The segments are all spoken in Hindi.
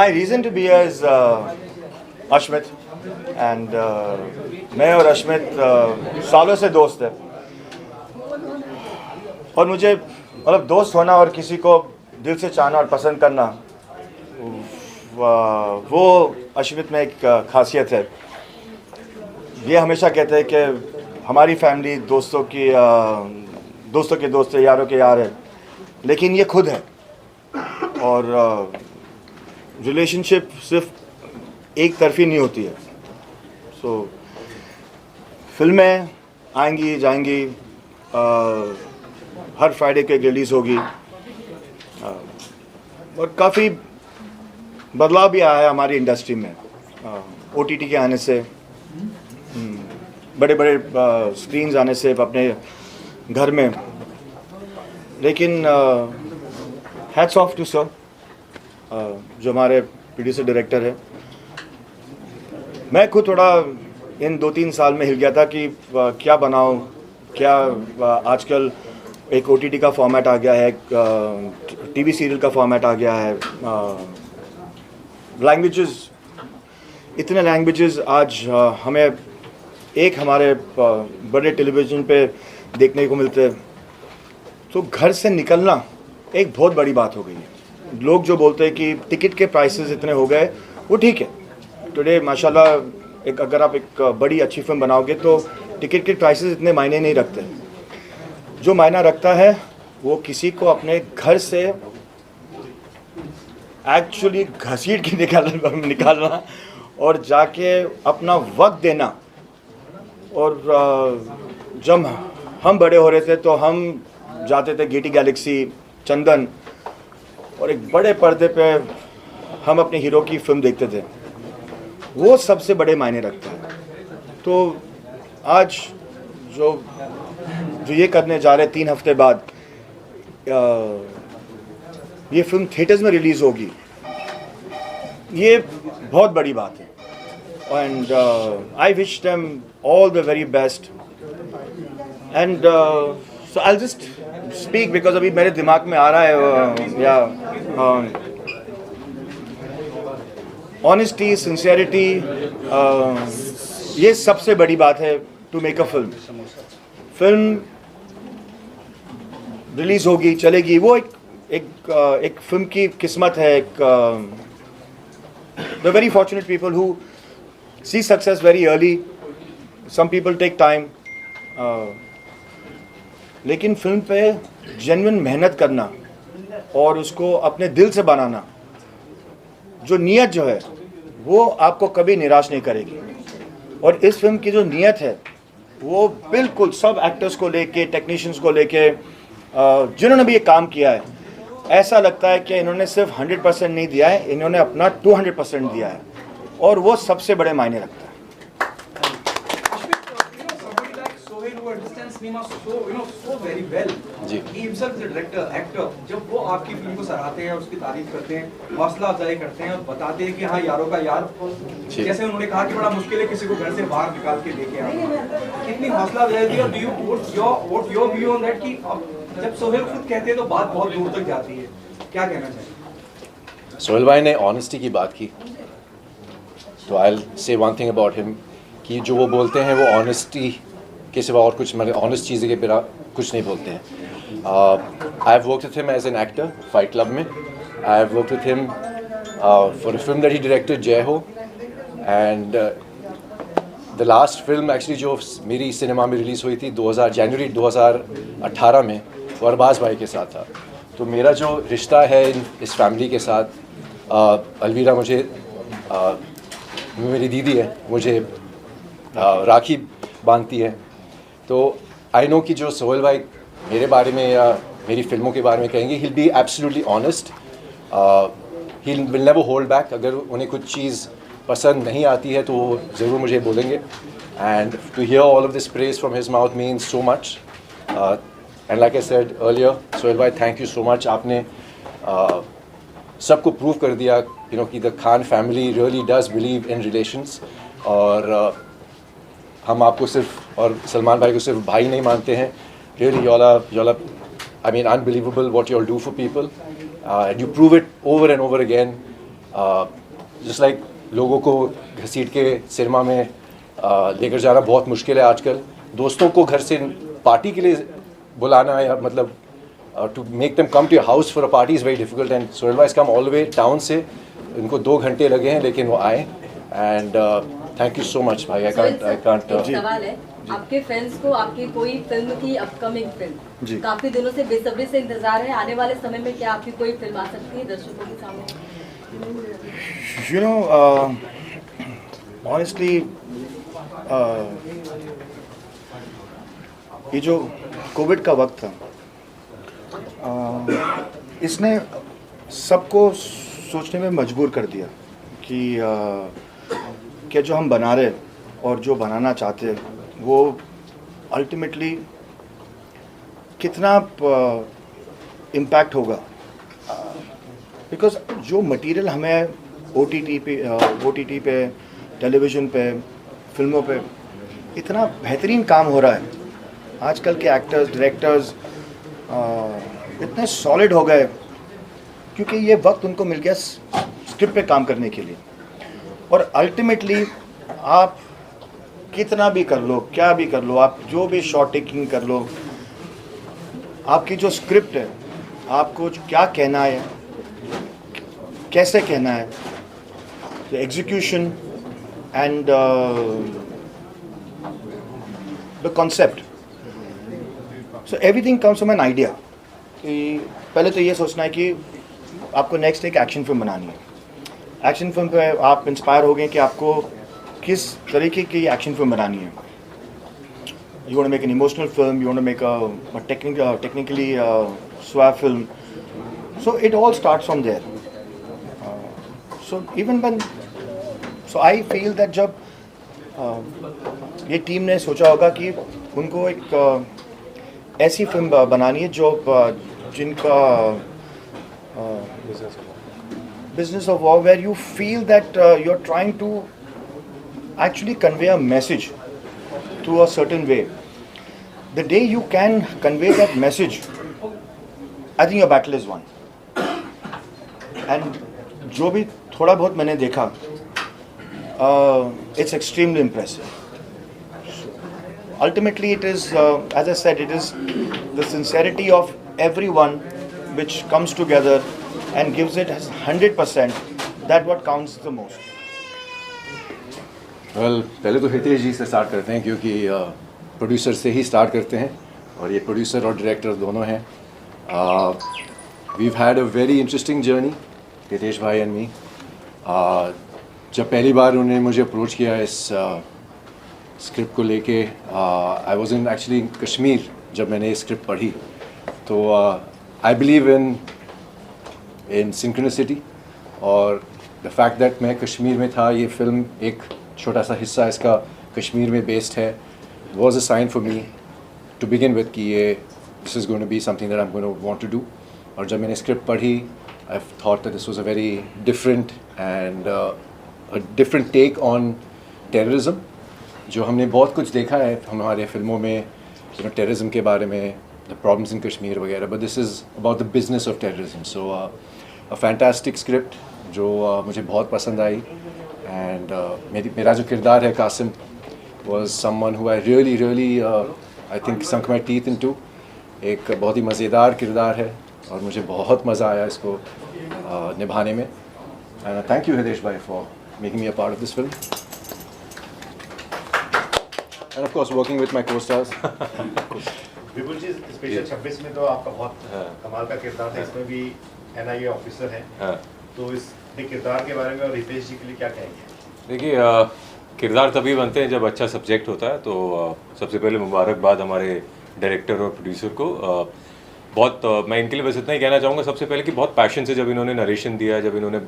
My reason to be here is Ashmit and मैं और अश्मित सालों से दोस्त है और मुझे मतलब दोस्त होना और किसी को दिल से चाहना और पसंद करना वो अश्मित में एक खासियत है। ये हमेशा कहते हैं कि हमारी फैमिली दोस्तों के दोस्त है, यारों के यार है, लेकिन ये खुद है और रिलेशनशिप सिर्फ एक तरफी नहीं होती है। सो फिल्में आएंगी जाएंगी, हर फ्राइडे को एक रिलीज़ होगी और काफ़ी बदलाव भी आया है हमारी इंडस्ट्री में OTT के आने से, बड़े बड़े स्क्रीन्स आने से अपने घर में। लेकिन हैट्स ऑफ टू सर जो हमारे प्रोड्यूसर डायरेक्टर है। मैं खुद थोड़ा इन 2-3 साल में हिल गया था कि क्या बनाऊं, क्या आजकल एक OTT का फॉर्मेट आ गया है, TV सीरियल का फॉर्मेट आ गया है, लैंग्वेजेस, इतने लैंग्वेजेस आज हमें एक हमारे बड़े टेलीविज़न पे देखने को मिलते हैं। तो घर से निकलना एक बहुत बड़ी बात हो गई है। लोग जो बोलते हैं कि टिकट के प्राइसेस इतने हो गए, वो ठीक है। टुडे माशाल्लाह अगर आप एक बड़ी अच्छी फिल्म बनाओगे तो टिकट के प्राइसेस इतने मायने नहीं रखते। जो मायना रखता है वो किसी को अपने घर से एक्चुअली घसीट के निकालना और जाके अपना वक्त देना। और जब हम बड़े हो रहे थे तो हम जाते थे गेटी गैलेक्सी, चंदन, और एक बड़े पर्दे पे हम अपने हीरो की फिल्म देखते थे। वो सबसे बड़े मायने रखता है। तो आज जो ये करने जा रहे 3 हफ्ते बाद ये फिल्म थिएटर्स में रिलीज़ होगी, ये बहुत बड़ी बात है। And I wish them all the very best. And so I just speak because अभी मेरे दिमाग में आ रहा है ऑनेस्टी, सिंसियरिटी, ये सबसे बड़ी बात है to make a film release होगी, चलेगी, वो एक फिल्म की किस्मत है। The very fortunate people who see success very early, some people take time, लेकिन फिल्म पे जेन्युइन मेहनत करना और उसको अपने दिल से बनाना, जो नीयत जो है वो आपको कभी निराश नहीं करेगी। और इस फिल्म की जो नीयत है वो बिल्कुल सब एक्टर्स को लेके, टेक्नीशियंस को लेके, जिन्होंने भी ये काम किया है, ऐसा लगता है कि इन्होंने सिर्फ 100% नहीं दिया है, इन्होंने अपना 200% दिया है और वो सबसे बड़े मायने रखता है। जी, he himself is a director, actor. जब वो आपकी फिल्म को सराहते हैं, उसकी तारीफ करते हैं, हौसला अफजाई करते हैं और बताते हैं कि हाँ यारों का यार, जैसे उन्होंने कहा कि बड़ा मुश्किल है किसी को घर से बाहर निकाल के लेके आना, कितनी हौसला अफजाई दी। और do you what your view on that कि जब सोहेल खुद कहते हैं तो बात बहुत दूर तक जाती है, क्या कहना चाहिए? सोहेल भाई ने ऑनेस्टी की बात की, तो I will say one thing about him कि जो वो बोलते हैं वो ऑनेस्टी के सिवा और कुछ, मतलब ऑनेस्ट चीज़ें के बिना कुछ नहीं बोलते हैं। I have worked with him as an actor fight club में। I have worked with him for a film that he directed, Jai Ho, and the last film actually जो मेरी सिनेमा में रिलीज़ हुई थी जनवरी 2018 में, वो अरबाज भाई के साथ था। तो मेरा जो रिश्ता है इस फैमिली के साथ, अलवीरा मुझे मेरी दीदी है, मुझे राखी बांधती है। तो आई नो कि जो सोहेल भाई मेरे बारे में या मेरी फिल्मों के बारे में कहेंगे, he will be absolutely honest, he will never hold back. अगर उन्हें कुछ चीज़ पसंद नहीं आती है तो वो ज़रूर मुझे बोलेंगे। And to hear all of this praise from his mouth means so much. And like I said earlier, Sohail भाई थैंक यू सो मच। आपने सबको प्रूव कर दिया कि the Khan family really does believe in relations. और हम आपको सिर्फ और सलमान भाई को सिर्फ भाई नहीं मानते हैं। Really y'all are I mean unbelievable what you all do for people, and you prove it over and over again. Just like लोगों को घसीट के सिनेमा में लेकर जाना बहुत मुश्किल है आजकल। दोस्तों को घर से पार्टी के लिए बुलाना या मतलब to make them come to your house for a party is very difficult. And Sohail भाई come all the way town से, इनको 2 घंटे लगे हैं लेकिन वो आए। And thank you so much भाई। आई कांट सवाल है, आपके फैंस को आपकी कोई फिल्म की अपकमिंग फिल्म काफी दिनों से बेसब्री से इंतजार है, आने वाले समय में क्या आपकी कोई फिल्म आ सकती है दर्शकों के सामने? You know, honestly, ये जो कोविड का वक्त था, इसने सबको सोचने में मजबूर कर दिया कि क्या जो हम बना रहे और जो बनाना चाहते वो अल्टीमेटली कितना इम्पैक्ट होगा। बिकॉज जो मटेरियल हमें OTT पे, टेलीविज़न पे, फिल्मों पे इतना बेहतरीन काम हो रहा है। आजकल के एक्टर्स, डायरेक्टर्स इतने सॉलिड हो गए क्योंकि ये वक्त उनको मिल गया स्क्रिप्ट पे काम करने के लिए। और अल्टीमेटली आप कितना भी कर लो, क्या भी कर लो, आप जो भी शॉट टेकिंग कर लो, आपकी जो स्क्रिप्ट है, आपको क्या कहना है, कैसे कहना है, the execution and the concept, so everything comes from an idea। कि पहले तो ये सोचना है कि आपको नेक्स्ट एक एक्शन फिल्म बनानी है। एक्शन फिल्म पे आप इंस्पायर हो गए कि आपको किस तरीके की एक्शन फिल्म बनानी है। You want to make an emotional film, you want to make a technically suave film, so it all starts from there। So even when, so I feel that जब ये टीम ने सोचा होगा कि उनको एक ऐसी फिल्म बनानी है जो जिनका business of war, where you feel that you're trying to actually convey a message through a certain way. The day you can convey that message, I think your battle is won। And जो भी थोड़ा बहुत मैंने देखा, it's extremely impressive। Ultimately it is, as I said, it is the sincerity of everyone which comes together and gives it 100%, that what counts the most। Well पहले तो हितेश जी से स्टार्ट करते हैं क्योंकि प्रोड्यूसर से ही स्टार्ट करते हैं और ये प्रोड्यूसर और डायरेक्टर दोनों हैं। We've had a very interesting journey, Hitesh भाई एंड मी। जब पहली बार उन्होंने मुझे अप्रोच किया इस स्क्रिप्ट को लेके, I was in actually Kashmir जब मैंने ये स्क्रिप्ट पढ़ी, तो आई बिलीव इन सिंक्रोनिसिटी और द फैक्ट दैट मैं कश्मीर में था। ये फिल्म एक छोटा सा हिस्सा इसका कश्मीर में बेस्ड है, was a sign for me to begin with कि ये this is going to be something that I am going to want to do. और जब मैंने स्क्रिप्ट पढ़ी, I thought that this was a very different and a different take on terrorism. जो हमने बहुत कुछ देखा है हमारे फिल्मों में, टेररिज्म के बारे में, द प्रॉब्लम्स इन कश्मीर वगैरह, but this is about the business of terrorism. So a fantastic script जो मुझे बहुत पसंद आई। एंड मेरा जो किरदार है Qasim was someone who I really I think sunk my teeth into। एक बहुत ही मज़ेदार किरदार है और मुझे बहुत मज़ा आया इसको निभाने में। एंड थैंक यू हितेश भाई for making me a part of this film and of course working with my co-stars. Vipul ji, special 26 में तो आपका बहुत कमाल का किरदार था, इसमें भी NIA ऑफिसर हैं। तो इस किरदार के बारे में और रितेश जी के लिए क्या कहेंगे? देखिए, किरदार तभी बनते हैं जब अच्छा सब्जेक्ट होता है। तो सबसे पहले मुबारकबाद हमारे डायरेक्टर और प्रोड्यूसर को। मैं इनके लिए बस इतना ही कहना चाहूँगा सबसे पहले कि बहुत पैशन से जब इन्होंने नरेशन दिया, जब इन्होंने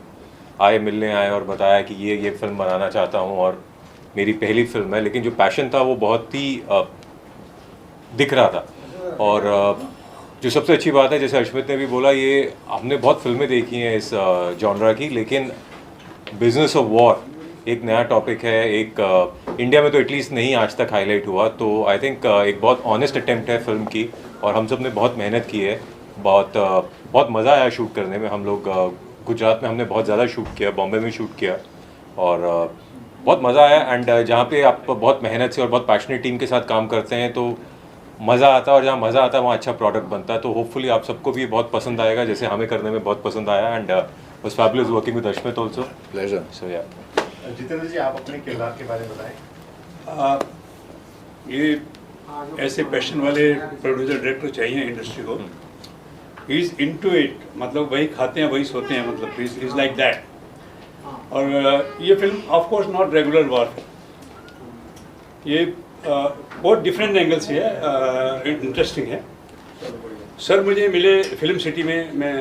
मिलने आए और बताया कि ये फिल्म बनाना चाहता हूँ और मेरी पहली फिल्म है, लेकिन जो पैशन था वो बहुत ही दिख रहा था। और जो सबसे अच्छी बात है, जैसे अश्मित ने भी बोला, ये हमने बहुत फिल्में देखी हैं इस जॉनरा की, लेकिन बिजनेस ऑफ वॉर एक नया टॉपिक है। एक इंडिया में तो एटलीस्ट नहीं आज तक हाईलाइट हुआ। तो आई थिंक एक बहुत ऑनेस्ट अटेम्प्ट है फिल्म की और हम सब ने बहुत मेहनत की है। बहुत मज़ा आया शूट करने में। हम लोग गुजरात में हमने बहुत ज़्यादा शूट किया, बॉम्बे में शूट किया और बहुत मज़ा आया। एंड जहाँ पे आप बहुत मेहनत से और बहुत पैशनेट टीम के साथ काम करते हैं तो मज़ा आता है, और जहाँ मज़ा आता है वहाँ अच्छा प्रोडक्ट बनता है। तो होपफुली आप सबको भी बहुत पसंद आएगा जैसे हमें करने में बहुत पसंद आया। And was fabulous working with Ashmit also. Pleasure. So yeah Jitendra जी, आप अपने किरदार के बारे में बताएं। ये ऐसे पैशन वाले प्रोड्यूसर डायरेक्टर चाहिए इंडस्ट्री को। ही इज इनटू इट, मतलब वही खाते हैं वही सोते हैं, मतलब इज लाइक दैट। और ये film of course not regular war, ये बहुत डिफरेंट एंगल से है, इंटरेस्टिंग है। सर मुझे मिले फिल्म सिटी में, मैं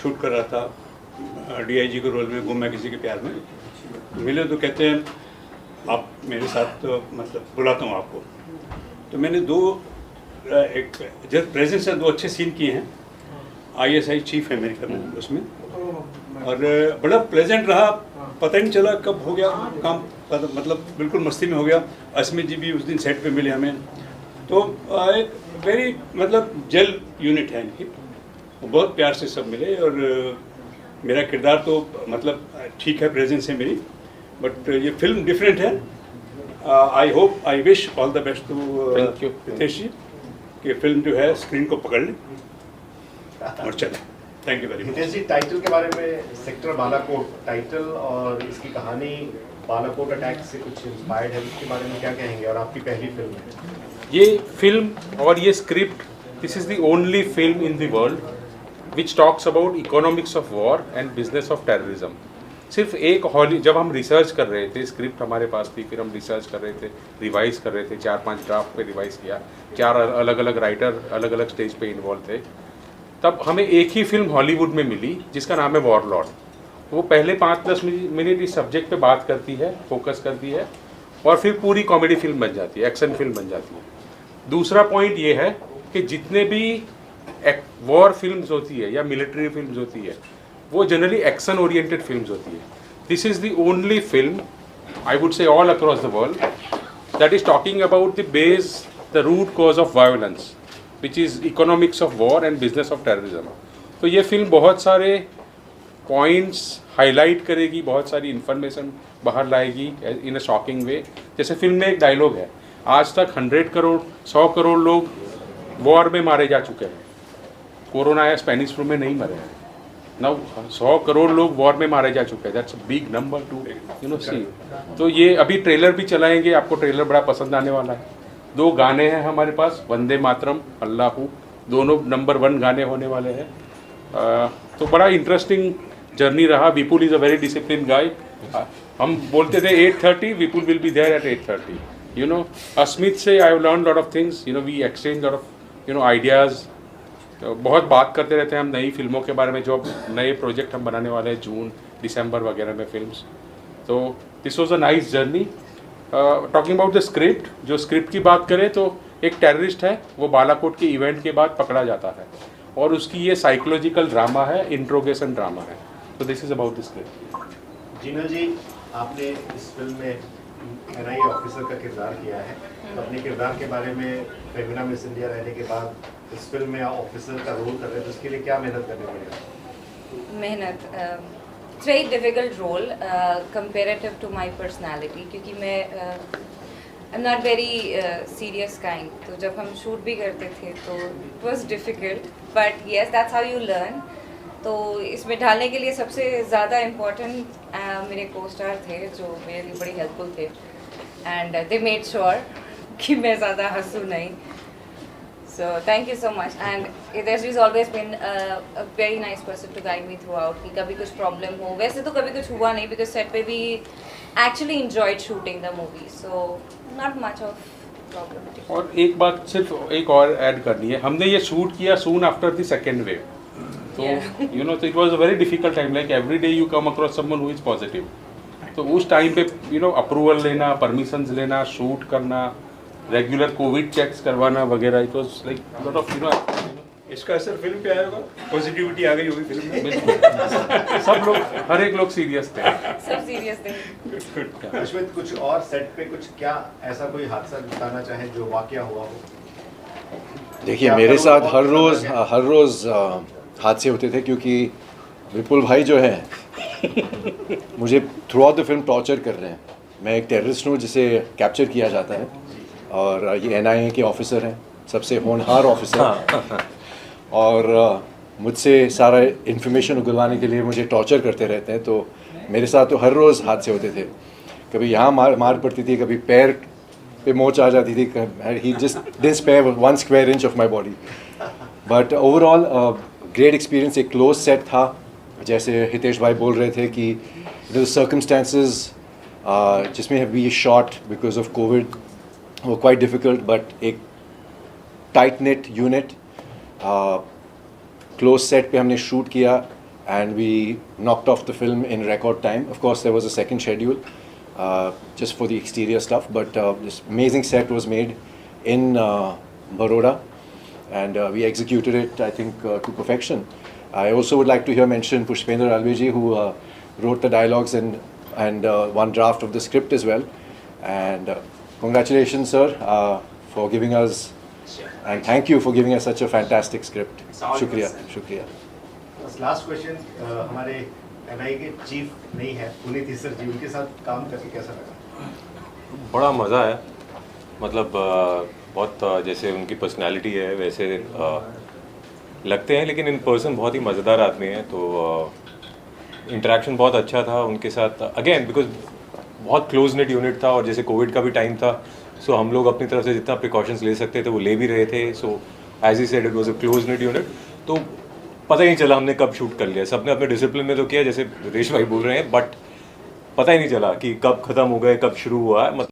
शूट कर रहा था डीआईजी के रोल में, गुम मैं किसी के प्यार में। मिले तो कहते हैं आप मेरे साथ तो मतलब बुलाता हूँ आपको। तो मैंने एक जब प्रेजेंस से 2 अच्छे सीन किए हैं। ISI चीफ है मेरी फिल्म उसमें, और बड़ा प्लेजेंट रहा, पता ही नहीं चला कब हो गया काम, मतलब बिल्कुल मस्ती में हो गया। अस्मित जी भी उस दिन सेट पे मिले हमें, तो एक वेरी मतलब जेल यूनिट है इनकी, बहुत प्यार से सब मिले। और मेरा किरदार तो मतलब ठीक है, प्रेजेंस है मेरी, बट ये फिल्म डिफरेंट है। I hope, I wish all the best to Ritesh ji कि फिल्म जो है स्क्रीन को पकड़ ले और चले। Thank you very much. Hitesh ji, title के बारे में, सेक्टर बालाकोट टाइटल और इसकी कहानी बालाकोट अटैक से कुछ इंस्पायर्ड है, उसके बारे में क्या कहेंगे? और आपकी पहली फिल्म है ये फिल्म और ये script, this is the only film in the world which talks about economics of war and business of terrorism. सिर्फ एक जब हम रिसर्च कर रहे थे, स्क्रिप्ट हमारे पास थी, फिर हम रिसर्च कर रहे थे, रिवाइज कर रहे थे, 4-5 ड्राफ्ट पे रिवाइज किया, 4 अलग अलग राइटर अलग अलग स्टेज पे इन्वॉल्व थे। तब हमें एक ही फिल्म हॉलीवुड में मिली जिसका नाम है वॉरलॉर्ड। वो पहले 5-10 मिनट इस सब्जेक्ट पे बात करती है, फोकस करती है, और फिर पूरी कॉमेडी फिल्म बन जाती है, एक्शन फिल्म बन जाती है। दूसरा पॉइंट ये है कि जितने भी वॉर फिल्म्स होती है या मिलिट्री फिल्म्स होती है, वो जनरली एक्शन ओरिएंटेड फिल्म्स होती है। This is the only film, I would say all across the world, that is talking about the base, the root cause of violence, which is economics of war and business of terrorism. तो ये फिल्म बहुत सारे पॉइंट्स हाईलाइट करेगी, बहुत सारी इन्फॉर्मेशन बाहर लाएगी इन अ शॉकिंग वे। जैसे फिल्म में एक डायलॉग है, आज तक 100 करोड़ लोग वॉर में मारे जा चुके हैं, कोरोना या स्पेनिश फ्लू में नहीं मरे हैं। नाउ 100 करोड़ लोग वॉर में मारे जा चुके हैं, that's a big number to see. तो ये अभी ट्रेलर भी चलाएंगे, आपको ट्रेलर बड़ा पसंद आने वाला है। 2 गाने हैं हमारे पास, वंदे मातरम, अल्लाहू, दोनों नंबर 1 गाने होने वाले हैं। तो बड़ा इंटरेस्टिंग जर्नी रहा। Vipul is a very discipline guy. हम बोलते थे 8:30, Vipul will be there at 8:30। Asmit से I have learn lot of things, we exchange lot of ideas. बहुत बात करते रहते हैं हम नई फिल्मों के बारे में, जो नए प्रोजेक्ट हम बनाने वाले हैं जून दिसंबर वगैरह में फिल्म्स। तो this was a nice journey. Talking about the script, जो स्क्रिप्ट की बात करें तो एक टेररिस्ट है, वो बालाकोट के इवेंट के बाद पकड़ा जाता है, और उसकी ये साइकोलॉजिकल ड्रामा है, इंट्रोगेशन ड्रामा है। तो this is about the script. Jinal ji, आपने इस फिल्म में NIA ऑफिसर का किरदार किया है, तो अपने किरदार के बारे में, फेमिना मिस इंडिया रहने के बाद इस फिल्म में ऑफिसर का रोल कर रहे हैं, तो उसके लिए क्या मेहनत करनी पड़ेगी? मेहनत, it's very difficult role comparative to my personality, क्योंकि मैं I am not very serious kind. तो जब हम शूट भी करते थे तो it was difficult, but yes that's how you learn. तो इसमें ढालने के लिए सबसे ज़्यादा इम्पोर्टेंट मेरे को स्टार थे, जो मेरे लिए बड़े हेल्पफुल थे, एंड दे मेड श्योर कि मैं ज़्यादा हंसूँ नहीं। So thank you so much, and Hitesh has always been a very nice person to guide me throughout. कि कभी कुछ प्रॉब्लम हो, वैसे तो कभी कुछ हुआ नहीं, because set पे भी actually enjoyed shooting the movie, so not much of problem. और एक बात सिर्फ एक और ऐड करनी है, हमने ये शूट किया soon after the second wave, तो so it was a very difficult time. Like every day you come across someone who is positive. तो उस टाइम पे अप्रूवल लेना, परमिशंस लेना, शूट करना, रेगुलर कोविड चेक्स करवाना वगैरह, it was like lot of इसका असर फिल्म पे आया होगा, पॉजिटिविटी आ गई होगी फिल्म में। सब लोग, हर एक लोग सीरियस थे, सब सीरियस थे। अश्वित, कुछ और सेट पे कुछ क्या ऐसा कोई हादसा बताना चाहे जो वाकया हुआ हो? देखिए, मेरे साथ हर रोज़ हादसे होते थे, क्योंकि विपुल भाई जो है मुझे through out the film torture कर रहे हैं। मैं एक टेररिस्ट हूँ जिसे कैप्चर किया जाता है, और ये NIA के ऑफिसर हैं, सबसे होनहार ऑफिसर, और मुझसे सारा इन्फॉर्मेशन उगलवाने के लिए मुझे टॉर्चर करते रहते हैं। तो मेरे साथ तो हर रोज़ हादसे होते थे, कभी यहाँ मार पड़ती थी, कभी पैर पे मोच आ जाती थी, he just didn't spare 1 square inch of my body. But overall great experience. एक क्लोज सेट था, जैसे हितेश भाई बोल रहे थे कि सर्कमस्टेंसेस जिसमें we shot because of Covid वो क्वाइट डिफ़िकल्ट, बट एक tight knit unit close set पे हमने शूट किया, and we knocked off the film in record time. Of course there was a second schedule just for the exterior stuff, but this amazing set was made in Baroda, and we executed it, I think, to perfection. I also would like to here mention Pushpendra Alveji, who wrote the dialogues and one draft of the script as well. And congratulations, sir, for giving us, and thank you for giving us such a fantastic script. Shukriya, shukriya. Last question, हमारे NIA के चीफ नहीं है पुनीत ईसर जी, उनके साथ काम करके कैसा लगा? बड़ा मज़ा है, मतलब बहुत जैसे उनकी पर्सनालिटी है वैसे लगते हैं, लेकिन इन पर्सन बहुत ही मज़ेदार आदमी हैं। तो इंटरेक्शन बहुत अच्छा था उनके साथ, अगेन बिकॉज बहुत क्लोज नेट यूनिट था, और जैसे कोविड का भी टाइम था, सो हम लोग अपनी तरफ से जितना प्रिकॉशंस ले सकते थे वो ले भी रहे थे। So as he said it was a close knit unit, तो पता ही नहीं चला हमने कब शूट कर लिया। सबने अपने डिसिप्लिन में तो किया, जैसे रितेश भाई बोल रहे हैं, बट पता ही नहीं चला कि कब ख़त्म हो गए, कब शुरू हुआ है। मतलब